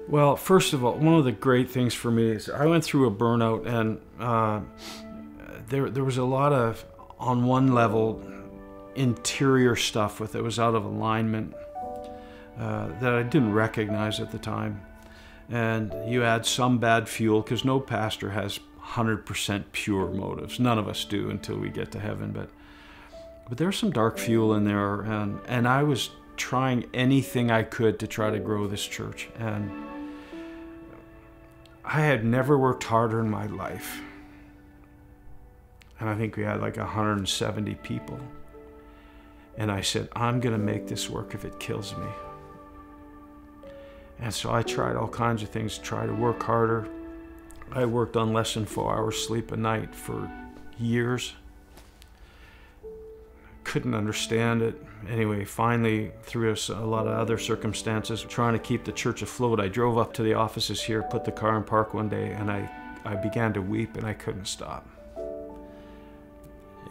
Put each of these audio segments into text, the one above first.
Well, first of all, one of the great things for me is I went through a burnout, and there was a lot of, on one level, interior stuff with it was out of alignment that I didn't recognize at the time. And you add some bad fuel, because no pastor has 100% pure motives. None of us do until we get to heaven. But there's some dark fuel in there, and I was trying anything I could to try to grow this church. And I had never worked harder in my life. And I think we had like 170 people. And I said, I'm going to make this work if it kills me. And so I tried all kinds of things to try to work harder. I worked on less than 4 hours sleep a night for years. Couldn't understand it. Anyway, finally, through a lot of other circumstances, trying to keep the church afloat, I drove up to the offices here, put the car in park one day, and I began to weep, and I couldn't stop.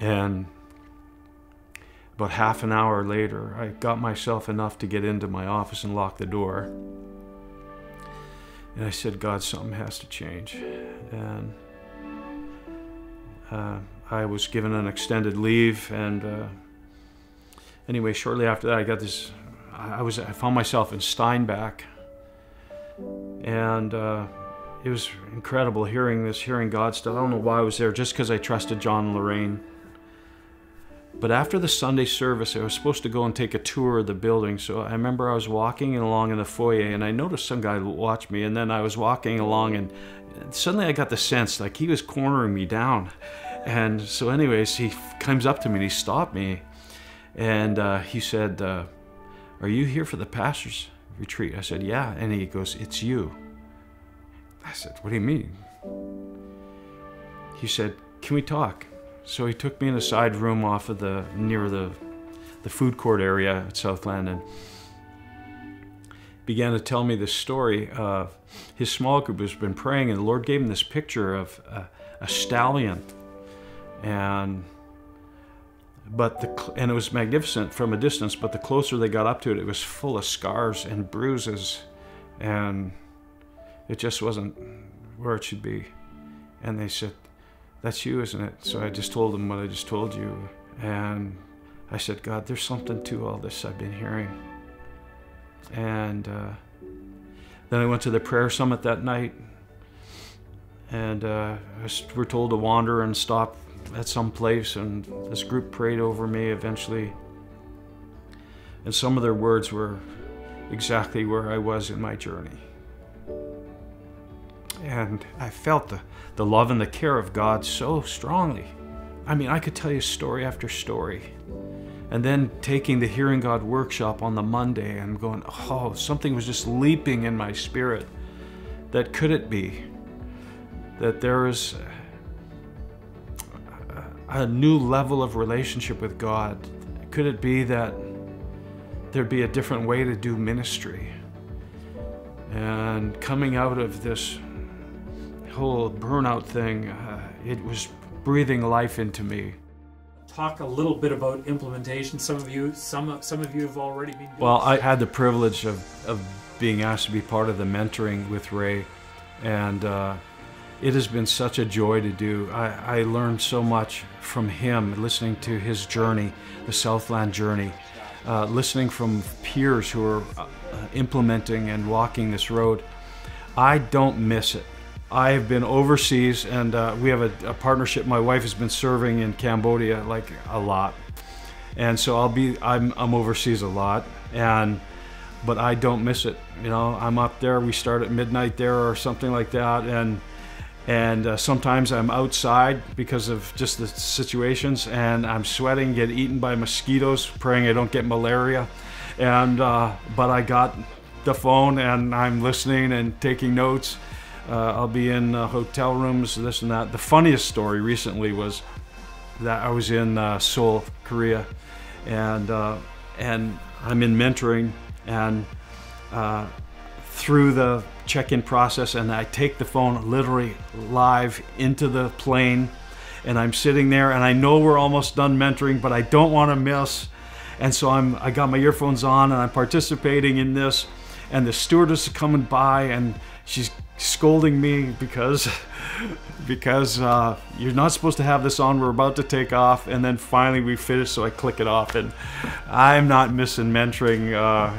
And about half an hour later, I got myself enough to get into my office and lock the door. And I said, God, something has to change. And I was given an extended leave, and anyway, shortly after that, I got this. I found myself in Steinbach, and it was incredible hearing God stuff. I don't know why I was there, just because I trusted John and Lorraine. But after the Sunday service, I was supposed to go and take a tour of the building. So I remember I was walking along in the foyer, and I noticed some guy watch me. And then I was walking along, and suddenly I got the sense like he was cornering me down. And so anyways, he comes up to me and he stopped me. And he said, are you here for the pastor's retreat? I said, yeah. And he goes, it's you. I said, what do you mean? He said, can we talk? So he took me in a side room off of near the food court area at Southland, and began to tell me this story. His small group has been praying, and the Lord gave him this picture of a stallion, and it was magnificent from a distance, but the closer they got up to it, it was full of scars and bruises, and it just wasn't where it should be. And they said, that's you, isn't it? So I just told them what I just told you. And I said, God, there's something to all this I've been hearing. And then I went to the prayer summit that night. And we're told to wander and stop at some place. And this group prayed over me eventually. And some of their words were exactly where I was in my journey. And I felt the love and the care of God so strongly. I mean, I could tell you story after story. And then taking the Hearing God workshop on the Monday and going, oh, something was just leaping in my spirit. That could it be that there is a new level of relationship with God? Could it be that there'd be a different way to do ministry? And coming out of this whole burnout thing, it was breathing life into me. Talk a little bit about implementation. Some of you have already been doing. Well, I had the privilege of being asked to be part of the mentoring with Ray, and it has been such a joy to do. I learned so much from him, listening to his journey, the Southland journey, listening from peers who are implementing and walking this road. I don't miss it. I have been overseas, and we have a partnership. My wife has been serving in Cambodia like a lot, and so I'm overseas a lot, but I don't miss it. You know, I'm up there. We start at midnight there or something like that, and sometimes I'm outside because of just the situations, and I'm sweating, get eaten by mosquitoes, praying I don't get malaria, but I got the phone and I'm listening and taking notes. I'll be in hotel rooms, this and that. The funniest story recently was that I was in Seoul, Korea, and I'm in mentoring, and through the check-in process, and I take the phone literally live into the plane, and I'm sitting there, and I know we're almost done mentoring, but I don't want to miss. And so I got my earphones on, and I'm participating in this, and the stewardess is coming by, and she's scolding me because you're not supposed to have this on, we're about to take off. And then finally we finish, so I click it off, and I'm not missing mentoring.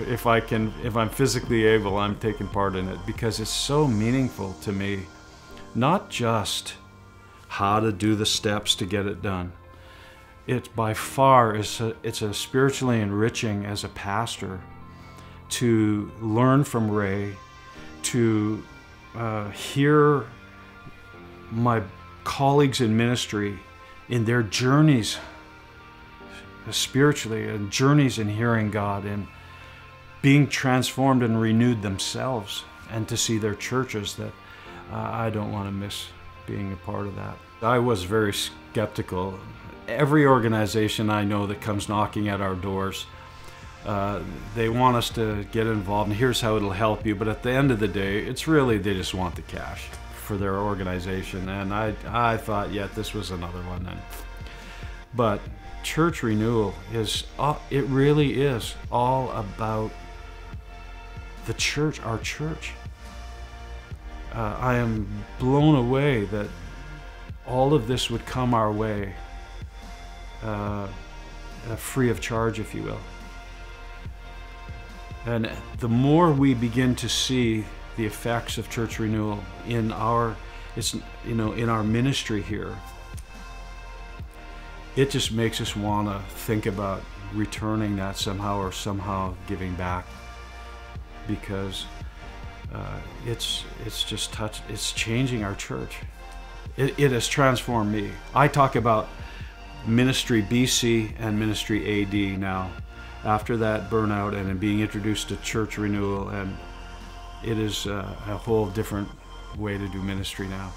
If I'm physically able, I'm taking part in it, because it's so meaningful to me. Not just how to do the steps to get it done. It by far it's a spiritually enriching as a pastor to learn from Ray, to hear my colleagues in ministry in their journeys spiritually, and journeys in hearing God and being transformed and renewed themselves, and to see their churches that I don't want to miss being a part of that. I was very skeptical. Every organization I know that comes knocking at our doors, they want us to get involved, and here's how it'll help you. But at the end of the day, it's really, they just want the cash for their organization. And I thought, yeah, this was another one. But church renewal is, it really is all about the church, our church. I am blown away that all of this would come our way, free of charge, if you will. And the more we begin to see the effects of church renewal in our ministry here, it just makes us want to think about returning that somehow, or somehow giving back, because it's changing our church. It has transformed me. I talk about ministry BC and ministry AD now, after that burnout and being introduced to church renewal, and it is a whole different way to do ministry now.